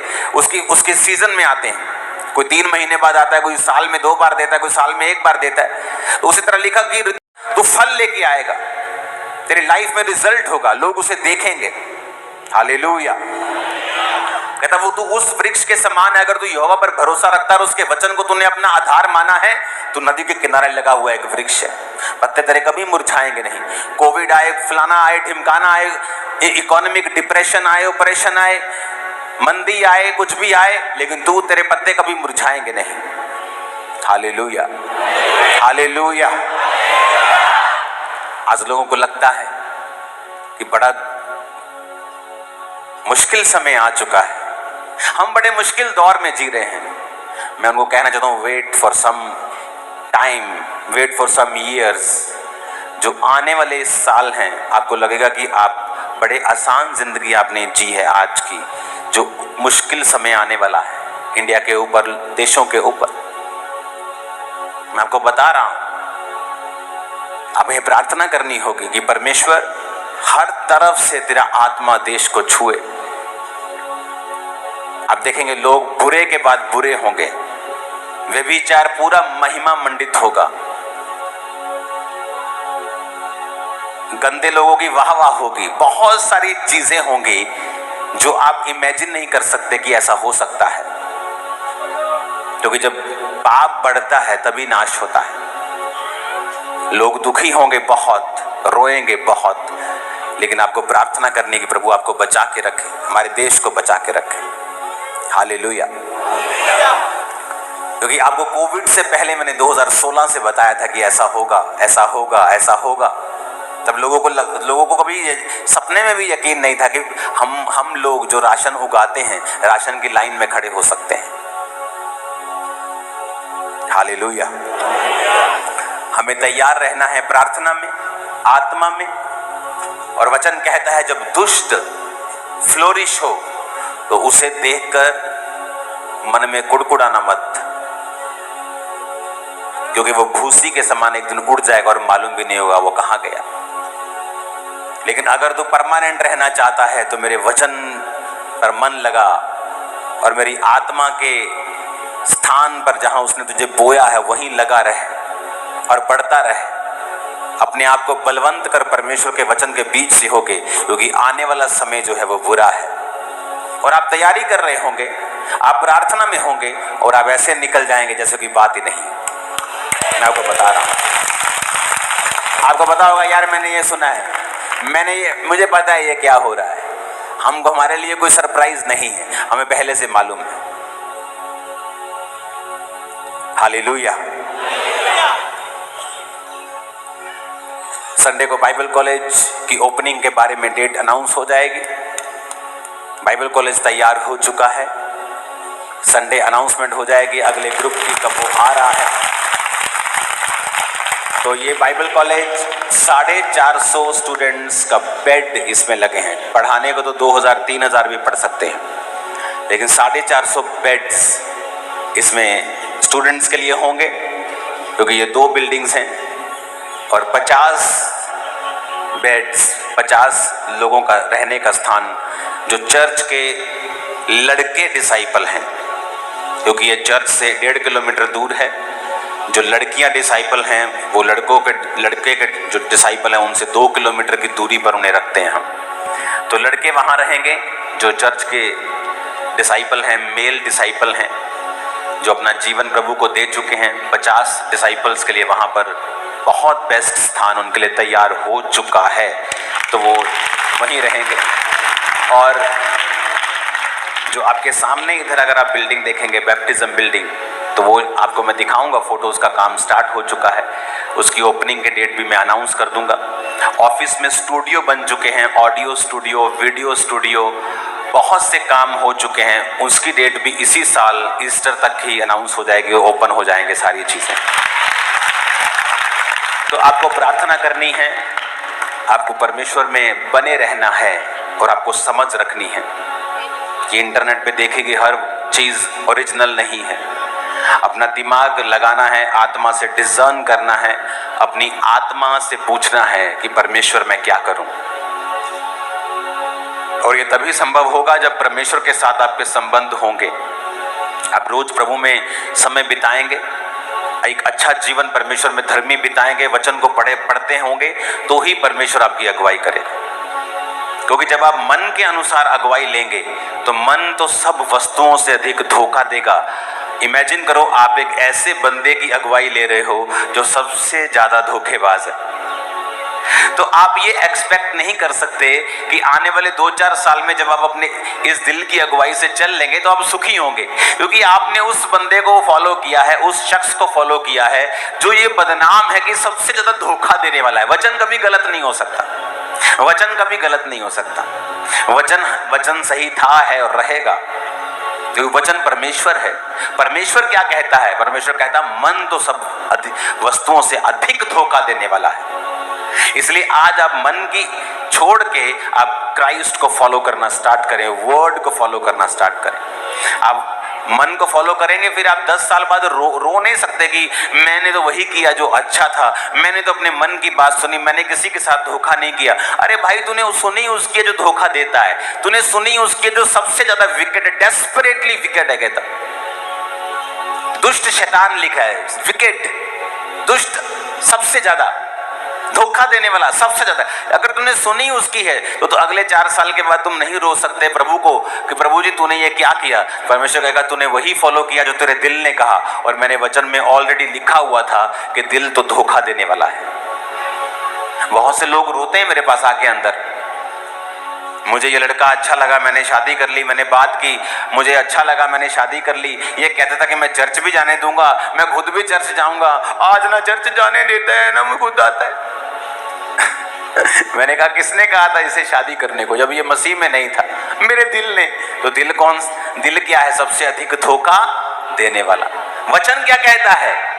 उसके सीजन में आते हैं, कोई 3 महीने बाद आता है, कोई साल में 2 बार देता है, कोई साल में 1 बार देता है। तो उसी तरह लिखा कि तू फल लेके आएगा, तेरी लाइफ में रिजल्ट होगा, लोग उसे देखेंगे। हालेलुया। कहता वो तू उस वृक्ष के समान है, अगर तू यहोवा पर भरोसा रखता है और उसके वचन को तूने अपना आधार माना है, तो नदी के किनारे लगा हुआ एक वृक्ष है, पत्ते तेरे कभी मुरझाएंगे नहीं। कोविड आए, फलाना आए, ढिमकाना आए, इकोनॉमिक डिप्रेशन आए, ऑपरेशन आए, मंदी आए, कुछ भी आए, लेकिन तू, तेरे पत्ते कभी मुरझाएंगे नहीं। Hallelujah, hallelujah. आज लोगों को लगता है कि बड़ा मुश्किल समय आ चुका है, हम बड़े मुश्किल दौर में जी रहे हैं। मैं उनको कहना चाहता हूं, wait for some time, wait for some years. जो आने वाले साल हैं, आपको लगेगा कि आप बड़े आसान जिंदगी आपने जी है आज की। जो मुश्किल समय आने वाला है इंडिया के ऊपर, देशों के ऊपर, मैं आपको बता रहा हूं, हमें प्रार्थना करनी होगी कि परमेश्वर हर तरफ से तेरा आत्मा देश को छुए। आप देखेंगे लोग बुरे के बाद बुरे होंगे, व्यभिचार पूरा महिमा मंडित होगा, गंदे लोगों की वाह वाह होगी, बहुत सारी चीजें होंगी जो आप इमेजिन नहीं कर सकते कि ऐसा हो सकता है। क्योंकि जब पाप बढ़ता है तभी नाश होता है। लोग दुखी होंगे बहुत, रोएंगे बहुत, लेकिन आपको प्रार्थना करनी कि प्रभु आपको बचा के रखे, हमारे देश को बचा के रखे। हालेलुया। क्योंकि आपको कोविड से पहले मैंने 2016 से बताया था कि ऐसा होगा, ऐसा होगा, ऐसा होगा। तब लोगों को कभी सपने में भी यकीन नहीं था कि हम लोग जो राशन उगाते हैं, राशन की लाइन में खड़े हो सकते हैं। हालेलुया। हमें तैयार रहना है प्रार्थना में, आत्मा में। और वचन कहता है जब दुष्ट फ्लोरिश हो तो उसे देखकर मन में कुड़कुड़ाना मत, क्योंकि वो भूसी के समान एक दिन उड़ जाएगा और मालूम भी नहीं होगा वो कहां गया। लेकिन अगर तू परमानेंट रहना चाहता है तो मेरे वचन पर मन लगा और मेरी आत्मा के स्थान पर जहां उसने तुझे बोया है वहीं लगा रहे और बढ़ता रहे। अपने आप को बलवंत कर परमेश्वर के वचन के बीच से होके, क्योंकि आने वाला समय जो है वो बुरा है। और आप तैयारी कर रहे होंगे, आप प्रार्थना में होंगे और आप ऐसे निकल जाएंगे जैसे कोई बात ही नहीं। मैं आपको बता रहा हूं, आपको पता होगा यार मैंने ये सुना है, मुझे पता है ये क्या हो रहा है। हमको, हमारे लिए कोई सरप्राइज नहीं है, हमें पहले से मालूम है। हालेलुया। संडे को बाइबल कॉलेज की ओपनिंग के बारे में डेट अनाउंस हो जाएगी। बाइबल कॉलेज तैयार हो चुका है, संडे अनाउंसमेंट हो जाएगी अगले ग्रुप की, कब वो आ रहा है। तो ये बाइबल कॉलेज 450 स्टूडेंट्स का बेड इसमें लगे हैं। पढ़ाने को तो 2000-3000 भी पढ़ सकते हैं, लेकिन 450 बेड्स इसमें स्टूडेंट्स के लिए होंगे, क्योंकि ये 2 बिल्डिंग्स हैं। और 50 बेड्स, 50 लोगों का रहने का स्थान, जो चर्च के लड़के डिसाइपल हैं, क्योंकि ये चर्च से 1.5 किलोमीटर दूर है। जो लड़कियां डिसाइपल हैं वो लड़के के जो डिसाइपल हैं उनसे 2 किलोमीटर की दूरी पर उन्हें रखते हैं हम। तो लड़के वहाँ रहेंगे जो चर्च के डिसाइपल हैं, मेल डिसाइपल हैं, जो अपना जीवन प्रभु को दे चुके हैं। 50 डिसाइपल्स के लिए वहाँ पर बहुत बेस्ट स्थान उनके लिए तैयार हो चुका है, तो वो वहीं रहेंगे। और जो आपके सामने इधर अगर आप बिल्डिंग देखेंगे, बैप्टिज्म बिल्डिंग, तो वो आपको मैं दिखाऊंगा फोटोज का काम स्टार्ट हो चुका है। उसकी ओपनिंग के डेट भी मैं अनाउंस कर दूंगा। ऑफिस में स्टूडियो बन चुके हैं, ऑडियो स्टूडियो, वीडियो स्टूडियो, बहुत से काम हो चुके हैं। उसकी डेट भी इसी साल ईस्टर तक ही अनाउंस हो जाएगी, ओपन हो जाएंगे सारी चीजें। तो आपको प्रार्थना करनी है, आपको परमेश्वर में बने रहना है और आपको समझ रखनी है कि इंटरनेट पे देखेगी हर चीज ओरिजिनल नहीं है। अपना दिमाग लगाना है, आत्मा से डिज़र्न करना है, अपनी आत्मा से पूछना है कि परमेश्वर मैं क्या करूं। और ये तभी संभव होगा जब परमेश्वर के साथ आपके संबंध होंगे। आप रोज प्रभु में समय बिताएंगे, एक अच्छा जीवन परमेश्वर में धर्मी बिताएंगे, वचन को पढ़ते होंगे, तो ही परमेश्वर आपकी अगुवाई करेगा। क्योंकि जब आप मन के अनुसार अगुवाई लेंगे तो मन तो सब वस्तुओं से अधिक धोखा देगा। इमेजिन करो, आप एक ऐसे बंदे की अगुवाई ले रहे हो जो सबसे ज्यादा धोखेबाज है। तो आप ये एक्सपेक्ट नहीं कर सकते कि आने वाले 2-4 साल में जब आप अपने इस दिल की अगुवाई से चल लेंगे तो आप सुखी होंगे, क्योंकि आपने उस बंदे को फॉलो किया है, उस शख्स को फॉलो किया है जो ये बदनाम है कि सबसे ज्यादा धोखा देने वाला है। वचन कभी गलत नहीं हो सकता, वचन कभी गलत नहीं हो सकता। वचन सही था, है और रहेगा, क्योंकि वचन परमेश्वर है। परमेश्वर क्या कहता है? परमेश्वर कहता है मन तो सब वस्तुओं से अधिक धोखा देने वाला है। इसलिए आज आप मन की छोड़ के आप क्राइस्ट को फॉलो करना स्टार्ट करें, वर्ड को फॉलो करना स्टार्ट करें। आप मन को फॉलो करेंगे, फिर आप 10 साल बाद रो नहीं सकते कि मैंने तो वही किया जो अच्छा था, मैंने तो अपने मन की बात सुनी, मैंने किसी के साथ धोखा नहीं किया। अरे भाई, तूने सुनी उसके जो धोखा देता है, तूने सुनी उसके जो सबसे ज्यादा विकेट है, डेस्परेटली विकेट है, कहता दुष्ट शैतान लिखा है, विकेट, दुष्ट, सबसे ज्यादा धोखा देने वाला, सबसे ज्यादा। अगर तुमने सुनी उसकी है तो अगले 4 साल के बाद तुम नहीं रो सकते प्रभु को कि प्रभु जी तूने ये क्या किया। परमेश्वर कहेगा तूने वही फॉलो किया जो तेरे दिल ने कहा, और मैंने वचन में ऑलरेडी लिखा हुआ था कि दिल तो धोखा देने वाला है। बहुत से लोग रोते हैं मेरे पास आके अंदर, मुझे ये लड़का अच्छा लगा, मैंने शादी कर ली, मैंने बात की, मुझे अच्छा लगा, मैंने शादी कर ली। ये कहता था कि मैं चर्च भी जाने दूंगा, मैं खुद भी चर्च जाऊंगा। आज ना चर्च जाने देता है ना मैं खुद आता है। मैंने कहा किसने कहा था इसे शादी करने को, जब ये मसीह में नहीं था? मेरे दिल ने। तो दिल क्या है? सबसे अधिक धोखा देने वाला। वचन क्या कहता है?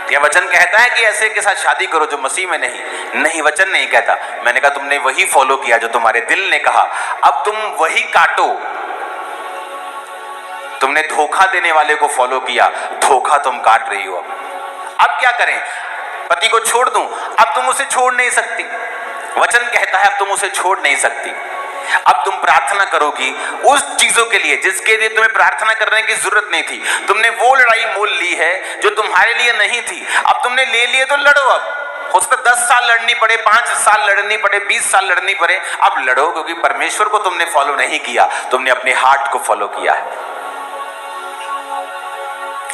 क्या वचन कहता है कि ऐसे के साथ शादी करो जो मसीह में नहीं, वचन नहीं कहता। मैंने कहा तुमने वही फॉलो किया जो तुम्हारे दिल ने कहा, अब तुम वही काटो। तुमने धोखा देने वाले को फॉलो किया, धोखा तुम काट रही हो। अब क्या करें? पति को छोड़ दूं? अब तुम उसे छोड़ नहीं सकती। वचन कहता है अब तुम उसे छोड़ नहीं सकती। अब तुम प्रार्थना करोगी उस चीजों के लिए जिसके लिए तुम्हें प्रार्थना करने की जरूरत नहीं थी। तुमने वो लड़ाई मोल ली है जो तुम्हारे लिए नहीं थी, अब तुमने ले लिए तो लड़ो। अब हो सकता 10 साल लड़नी पड़े, 5 साल लड़नी पड़े, 20 साल लड़नी पड़े, अब लड़ो, क्योंकि परमेश्वर को तुमने फॉलो नहीं किया, तुमने अपने हार्ट को फॉलो किया है।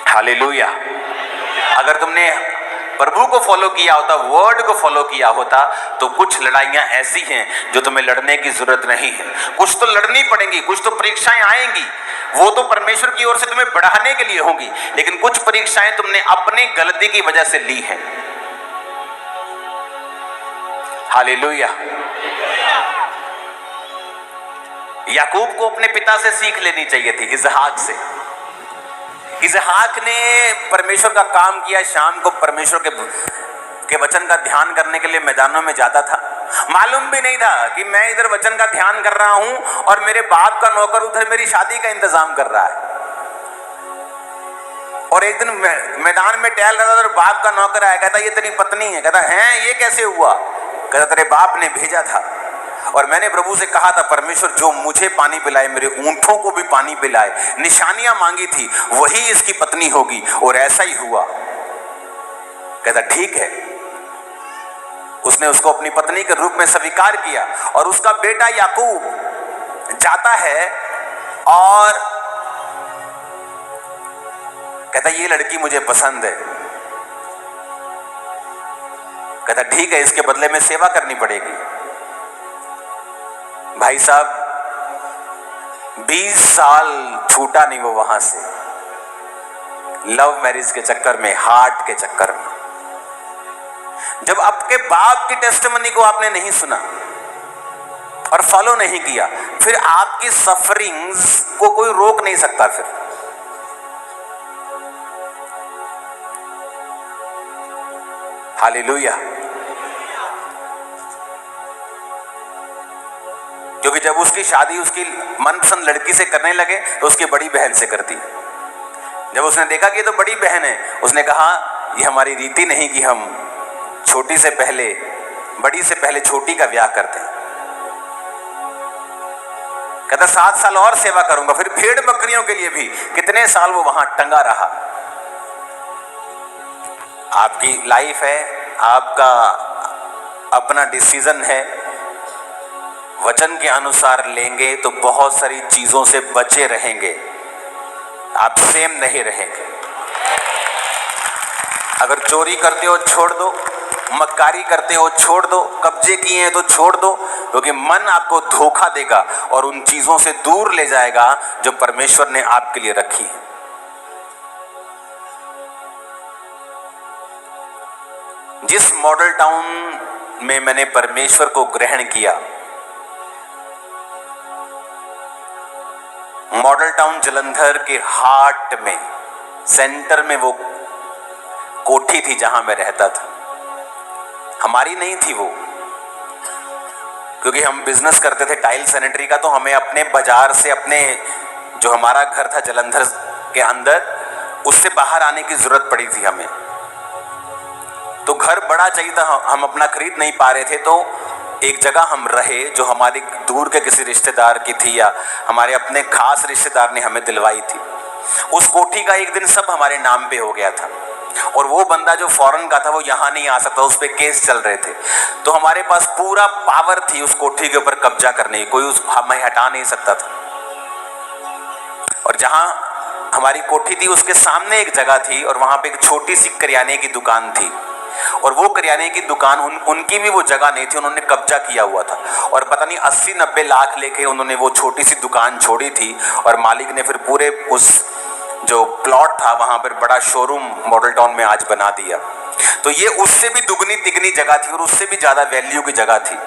हालेलुया। अगर तुमने प्रभु को फॉलो किया होता, वर्ड को फॉलो किया होता, तो कुछ लड़ाइयां ऐसी हैं जो तुम्हें लड़ने की जरूरत नहीं है। कुछ तो लड़नी पड़ेंगी, कुछ तो परीक्षाएं आएंगी, वो तो परमेश्वर की ओर से तुम्हें बढ़ाने के लिए होंगी, लेकिन कुछ परीक्षाएं तुमने अपनी गलती की वजह से ली हैं। हालेलुया। याकूब को अपने पिता से सीख लेनी चाहिए थी, इसहाक से। इसहाक ने परमेश्वर का काम किया, शाम को परमेश्वर के वचन का ध्यान करने के लिए मैदानों में जाता था। मालूम भी नहीं था कि मैं इधर वचन का ध्यान कर रहा हूं और मेरे बाप का नौकर उधर मेरी शादी का इंतजाम कर रहा है। और एक दिन मैदान में टहल रहा था और बाप का नौकर आया, कहता ये तेरी पत्नी है। कहता है ये कैसे हुआ? कहता तेरे बाप ने भेजा था और मैंने प्रभु से कहा था परमेश्वर जो मुझे पानी पिलाए मेरे ऊंटों को भी पानी पिलाए। निशानियां मांगी थी, वही इसकी पत्नी होगी, और ऐसा ही हुआ। कहता ठीक है। उसने उसको अपनी पत्नी के रूप में स्वीकार किया और उसका बेटा याकूब जाता है और कहता ये लड़की मुझे पसंद है। कहता ठीक है, इसके बदले में सेवा करनी पड़ेगी। भाई साहब 20 साल छूटा नहीं वो वहां से, लव मैरिज के चक्कर में, हार्ट के चक्कर में। जब आपके बाप की टेस्टिमनी को आपने नहीं सुना और फॉलो नहीं किया, फिर आपकी सफरिंग्स को कोई रोक नहीं सकता। फिर हालेलुया। क्योंकि जब उसकी शादी उसकी मनपसंद लड़की से करने लगे तो उसकी बड़ी बहन से कर दी। जब उसने देखा कि ये तो बड़ी बहन है, उसने कहा ये हमारी रीति नहीं कि हम छोटी से पहले, बड़ी से पहले छोटी का ब्याह करते हैं। कहता 7 साल और सेवा करूंगा। फिर भेड़ बकरियों के लिए भी कितने साल वो वहां टंगा रहा। आपकी लाइफ है, आपका अपना डिसीजन है, वचन के अनुसार लेंगे तो बहुत सारी चीजों से बचे रहेंगे, आप सेम नहीं रहेंगे। अगर चोरी करते हो छोड़ दो, मक्कारी करते हो छोड़ दो, कब्जे किए हैं तो छोड़ दो, क्योंकि मन आपको धोखा देगा और उन चीजों से दूर ले जाएगा जो परमेश्वर ने आपके लिए रखी है। जिस मॉडल टाउन में मैंने परमेश्वर को ग्रहण किया, मॉडल टाउन जलंधर के हार्ट में, सेंटर में वो कोठी थी जहां मैं रहता था। हमारी नहीं थी वो, क्योंकि हम बिजनेस करते थे टाइल सैनिटरी का, तो हमें अपने बाजार से, अपने जो हमारा घर था जलंधर के अंदर, उससे बाहर आने की जरूरत पड़ी थी हमें। तो घर बड़ा चाहिए था, हम अपना खरीद नहीं पा रहे थे, तो एक जगह हम रहे जो हमारी दूर के किसी रिश्तेदार की थी या हमारे अपने खास रिश्तेदार ने हमें दिलवाई थी। उस कोठी का एक दिन सब हमारे नाम पे हो गया था और वो बंदा जो फॉरेन का था वो यहाँ नहीं आ सकता, उस पे केस चल रहे थे। तो हमारे पास पूरा पावर थी उस कोठी के ऊपर कब्जा करने की, कोई हमें हटा नहीं सकता था। और जहाँ हमारी कोठी थी उसके सामने एक जगह थी और वहाँ पे एक छोटी सी करियाने की दुकान थी, और वो करियाने की दुकान उनकी भी वो जगह नहीं थी, उन्होंने कब्जा किया हुआ था। और पता नहीं 80-90 लाख लेके उन्होंने वो छोटी सी दुकान छोड़ी थी, और मालिक ने फिर पूरे उस जो प्लॉट था वहां पर बड़ा शोरूम मॉडल टाउन में आज बना दिया। तो ये उससे भी दुगनी तिगनी जगह थी और उससे भी ज्यादा वैल्यू की जगह थी।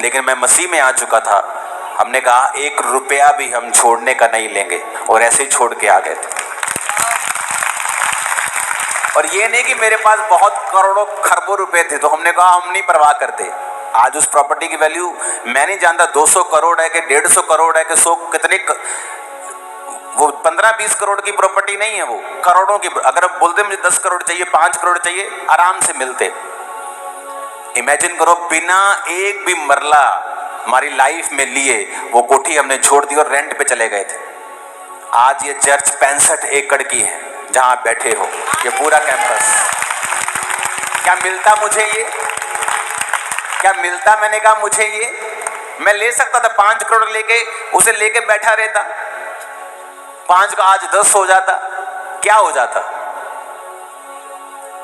लेकिन मैं मसीह में आ चुका था, हमने कहा 1 रुपया भी हम छोड़ने का नहीं लेंगे, और ऐसे ही छोड़ के आ गए थे। और ये नहीं कि मेरे पास बहुत करोड़ों खरबों रुपए थे, तो हमने कहा हम नहीं परवाह करते। आज उस प्रॉपर्टी की वैल्यू मैं नहीं जानता 200 करोड़ है कि 150 करोड़ है कि 100 कितने, वो 15-20 करोड़ की प्रॉपर्टी नहीं है, वो करोड़ों की। अगर आप बोलते मुझे 10 करोड़ चाहिए, 5 करोड़ चाहिए, आराम से मिलते। इमेजिन करो, बिना एक भी मरला हमारी लाइफ में लिए वो कोठी हमने छोड़ दी और रेंट पे चले गए थे। आज ये चर्च 65 एकड़ की है जहां आप बैठे हो, ये पूरा कैंपस। क्या मिलता मुझे ये? क्या मिलता? मैंने कहा मुझे ये, मैं ले सकता था 5 करोड़ लेके, उसे लेके बैठा रहता, 5 का आज 10 हो जाता, क्या हो जाता।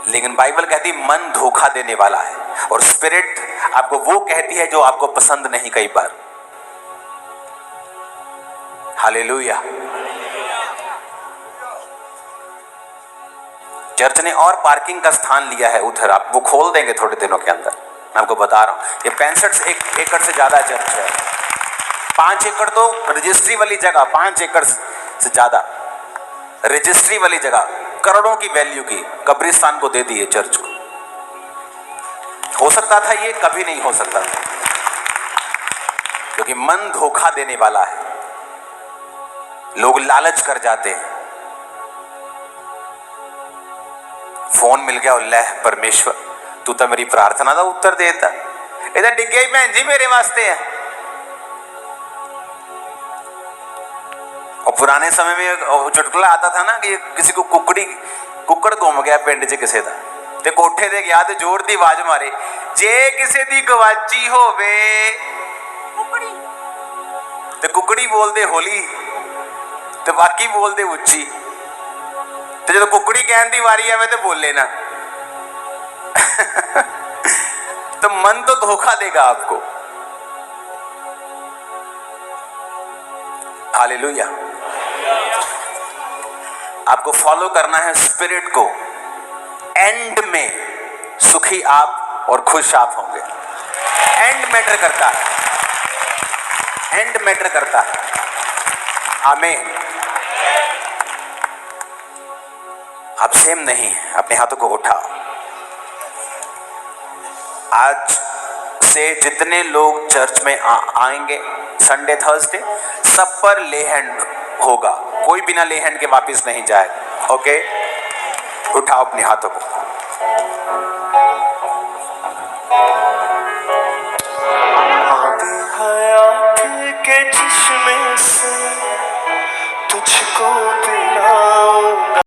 लेकिन बाइबल कहती मन धोखा देने वाला है, और स्पिरिट आपको वो कहती है जो आपको पसंद नहीं कई बार। हालेलुया। चर्च ने और पार्किंग का स्थान लिया है उधर, आप वो खोल देंगे थोड़े दिनों के अंदर, मैं आपको बता रहा हूं। ये 65 एकड़ से ज्यादा चर्च है। 5 एकड़ तो रजिस्ट्री वाली जगह, 5 एकड़ से ज्यादा रजिस्ट्री वाली जगह, करोड़ों की वैल्यू की, कब्रिस्तान को दे दी है चर्च को। हो सकता था ये? कभी नहीं हो सकता था, क्योंकि मन धोखा देने वाला है। लोग लालच कर जाते हैं। फोन मिल गया और ले परमेश्वर तू तो मेरी प्रार्थना का उत्तर देता, इधर डिग्गे ही भैन जी मेरे वास्ते है। और पुराने समय में चुटकुला आता था ना कि किसी को कुकड़ घुम गया पिंड च किसी का, ते कोठे ते गया ते जोर दी आवाज मारे, जे किसी दी गवाची होवे ते कुकड़ी बोलदे होली ते बाकी बोलदे उच्ची, ते जब कुकड़ी कहन दी वारी आवे ते बोले ना। तो मन तो धोखा देगा आपको। हालेलुया। आपको फॉलो करना है स्पिरिट को। एंड में सुखी आप और खुश आप होंगे। एंड मैटर करता है, एंड मैटर करता है। आमीन। आप सेम नहीं, अपने हाथों को उठाओ। आज से जितने लोग चर्च में आएंगे संडे थर्सडे, सब पर ले हैंड होगा, कोई बिना ले हैंड के वापस नहीं जाए। ओके, उठाओ अपने हाथों को।